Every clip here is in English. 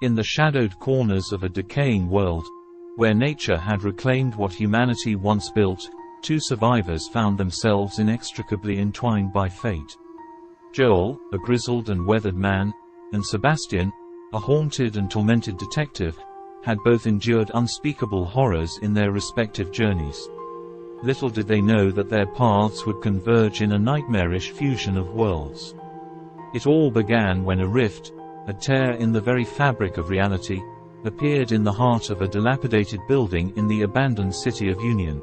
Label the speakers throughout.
Speaker 1: In the shadowed corners of a decaying world, where nature had reclaimed what humanity once built, two survivors found themselves inextricably entwined by fate. Joel, a grizzled and weathered man, and Sebastian, a haunted and tormented detective, had both endured unspeakable horrors in their respective journeys. Little did they know that their paths would converge in a nightmarish fusion of worlds. It all began when a rift, a tear in the very fabric of reality, appeared in the heart of a dilapidated building in the abandoned city of Union.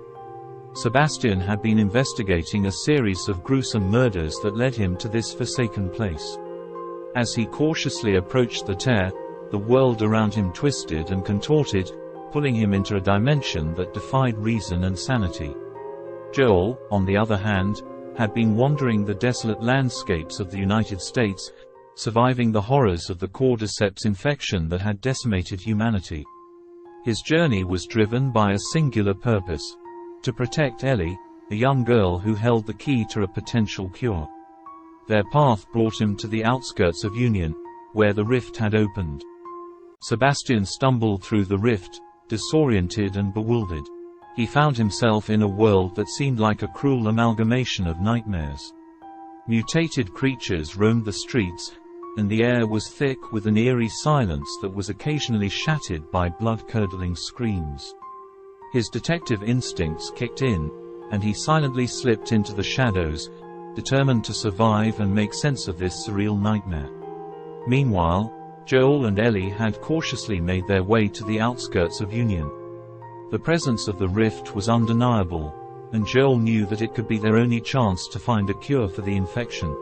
Speaker 1: Sebastian had been investigating a series of gruesome murders that led him to this forsaken place. As he cautiously approached the tear, the world around him twisted and contorted, pulling him into a dimension that defied reason and sanity. Joel, on the other hand, had been wandering the desolate landscapes of the United States, surviving the horrors of the cordyceps infection that had decimated humanity. His journey was driven by a singular purpose: to protect Ellie, a young girl who held the key to a potential cure. Their path brought him to the outskirts of Union, where the rift had opened. Sebastian stumbled through the rift, disoriented and bewildered. He found himself in a world that seemed like a cruel amalgamation of nightmares. Mutated creatures roamed the streets, and the air was thick with an eerie silence that was occasionally shattered by blood-curdling screams. His detective instincts kicked in, and he silently slipped into the shadows, determined to survive and make sense of this surreal nightmare. Meanwhile, Joel and Ellie had cautiously made their way to the outskirts of Union. The presence of the rift was undeniable, and Joel knew that it could be their only chance to find a cure for the infection.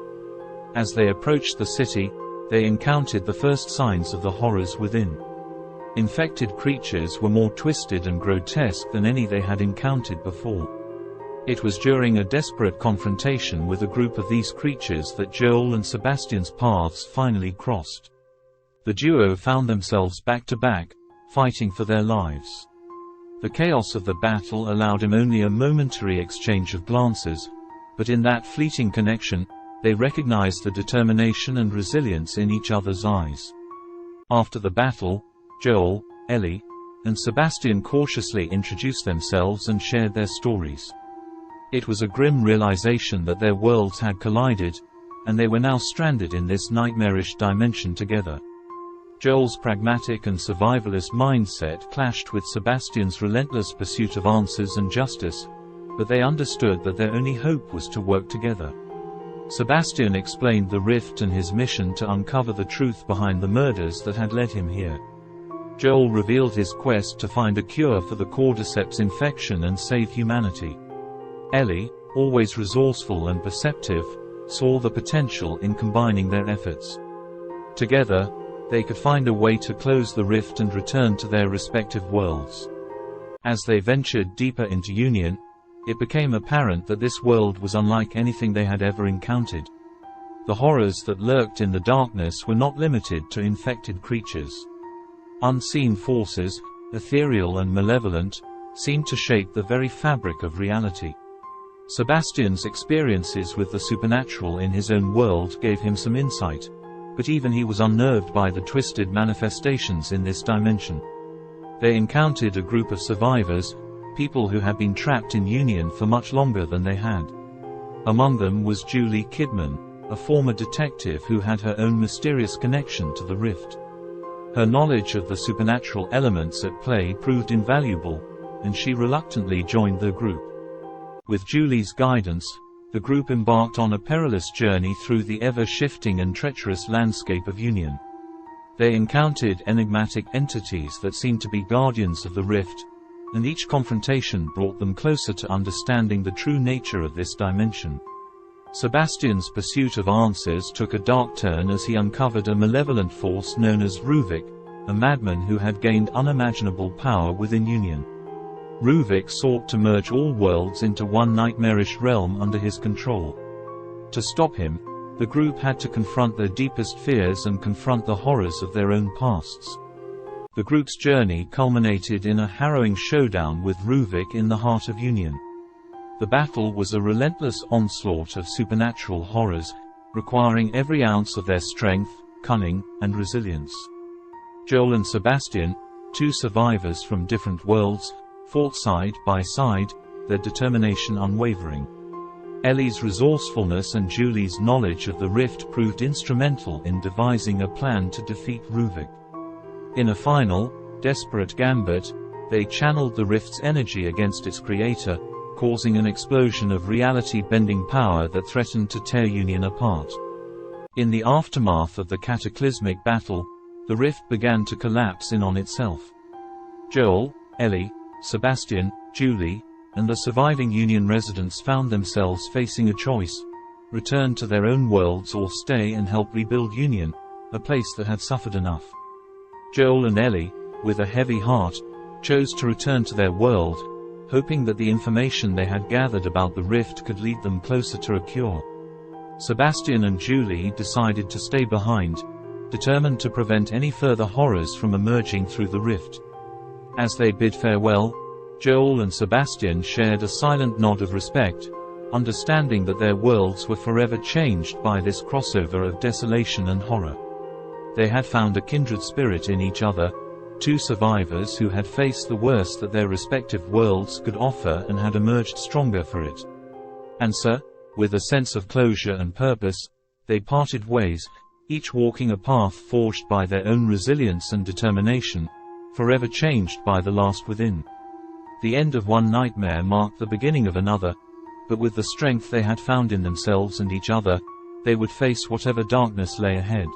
Speaker 1: As they approached the city, they encountered the first signs of the horrors within. Infected creatures were more twisted and grotesque than any they had encountered before. It was during a desperate confrontation with a group of these creatures that Joel and Sebastian's paths finally crossed. The duo found themselves back to back, fighting for their lives. The chaos of the battle allowed him only a momentary exchange of glances, but in that fleeting connection, they recognized the determination and resilience in each other's eyes. After the battle, Joel, Ellie, and Sebastian cautiously introduced themselves and shared their stories. It was a grim realization that their worlds had collided, and they were now stranded in this nightmarish dimension together. Joel's pragmatic and survivalist mindset clashed with Sebastian's relentless pursuit of answers and justice, but they understood that their only hope was to work together. Sebastian explained the rift and his mission to uncover the truth behind the murders that had led him here. Joel revealed his quest to find a cure for the cordyceps infection and save humanity. Ellie, always resourceful and perceptive, saw the potential in combining their efforts. Together, they could find a way to close the rift and return to their respective worlds. As they ventured deeper into Union, it became apparent that this world was unlike anything they had ever encountered. The horrors that lurked in the darkness were not limited to infected creatures. Unseen forces, ethereal and malevolent, seemed to shape the very fabric of reality. Sebastian's experiences with the supernatural in his own world gave him some insight, but even he was unnerved by the twisted manifestations in this dimension. They encountered a group of survivors, people who had been trapped in Union for much longer than they had. Among them was Julie Kidman, a former detective who had her own mysterious connection to the rift. Her knowledge of the supernatural elements at play proved invaluable, and she reluctantly joined the group. With Julie's guidance, the group embarked on a perilous journey through the ever-shifting and treacherous landscape of Union. They encountered enigmatic entities that seemed to be guardians of the rift, and each confrontation brought them closer to understanding the true nature of this dimension. Sebastian's pursuit of answers took a dark turn as he uncovered a malevolent force known as Ruvik, a madman who had gained unimaginable power within Union. Ruvik sought to merge all worlds into one nightmarish realm under his control. To stop him, the group had to confront their deepest fears and confront the horrors of their own pasts. The group's journey culminated in a harrowing showdown with Ruvik in the heart of Union. The battle was a relentless onslaught of supernatural horrors, requiring every ounce of their strength, cunning, and resilience. Joel and Sebastian, two survivors from different worlds, fought side by side, their determination unwavering. Ellie's resourcefulness and Julie's knowledge of the rift proved instrumental in devising a plan to defeat Ruvik. In a final, desperate gambit, they channeled the rift's energy against its creator, causing an explosion of reality-bending power that threatened to tear Union apart. In the aftermath of the cataclysmic battle, the rift began to collapse in on itself. Joel, Ellie, Sebastian, Julie, and the surviving Union residents found themselves facing a choice: return to their own worlds or stay and help rebuild Union, a place that had suffered enough. Joel and Ellie, with a heavy heart, chose to return to their world, hoping that the information they had gathered about the rift could lead them closer to a cure. Sebastian and Julie decided to stay behind, determined to prevent any further horrors from emerging through the rift. As they bid farewell, Joel and Sebastian shared a silent nod of respect, understanding that their worlds were forever changed by this crossover of desolation and horror. They had found a kindred spirit in each other, two survivors who had faced the worst that their respective worlds could offer and had emerged stronger for it. And so, with a sense of closure and purpose, they parted ways, each walking a path forged by their own resilience and determination, forever changed by the last within. The end of one nightmare marked the beginning of another, but with the strength they had found in themselves and each other, they would face whatever darkness lay ahead.